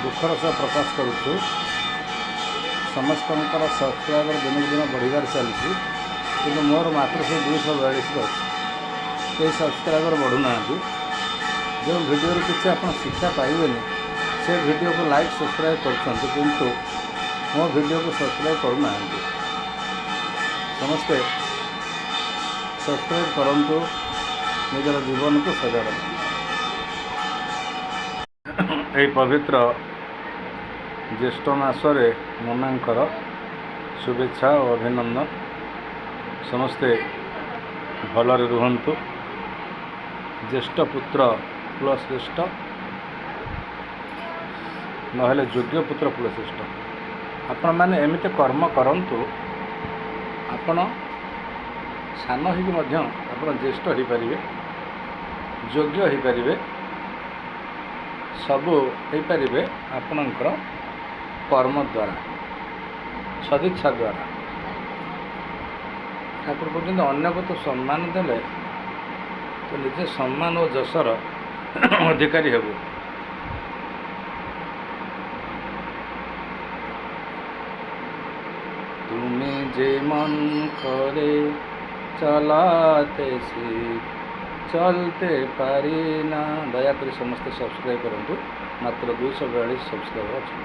दुखर सह प्रकाश करुछु समस्तଙ୍କର ସବସ୍କ୍ରାଇବର ଦିନକୁ ଦିନ ବଢ଼ିବାରେ ଚାଲିଛି କିନ୍ତୁ ମୋର ମାତ୍ର ସେ 242 ଅଛି। କେହି ସବସ୍କ୍ରାଇବର ବଢ଼ୁନାହାନ୍ତି। ଯେଉଁ ଭିଡ଼ିଓରୁ କିଛି ଆପଣ ଶିକ୍ଷା ପାଇବେନି ସେ ଭିଡ଼ିଓକୁ ଲାଇକ୍ ସବସ୍କ୍ରାଇବ୍ କରୁଛନ୍ତି କିନ୍ତୁ ମୋ ଭିଡ଼ିଓକୁ ସବସ୍କ୍ରାଇବ୍ କରୁନାହାନ୍ତି। ସମସ୍ତେ ସବସ୍କ୍ରାଇବ୍ କରନ୍ତୁ, ନିଜର ଜୀବନକୁ ସଜାଡ଼ନ୍ତୁ। ଏହି ପବିତ୍ର ଜ୍ୟେଷ୍ଠ ମାସରେ ମନାଙ୍କର शुभेच्छा और अभिनंदन। समस्ते भलरे रुहंतु। ज्येष्ठ पुत्र कुल श्रेष्ठ नहेले योग्य पुत्र कुल श्रेष्ठ। आपण मैंने एमती कर्म करंतु आपण सान होगी आपण ज्येष्ठ हो पारे, योग्य हो पारे, सबू हो पारे आपणकर कर्म द्वारा, सदिच्छा द्वारा। ठाकुर कहते अन्य को तो सम्मान देले तो निजे सम्मान और जशर अधिकारी हेबु। तुमे जे मन करे चलाते सी चलते पारी ना। दयाकोरी समस्त सब्सक्राइब करंतु, मात्र 242 सब्सक्राइबर अच्छा।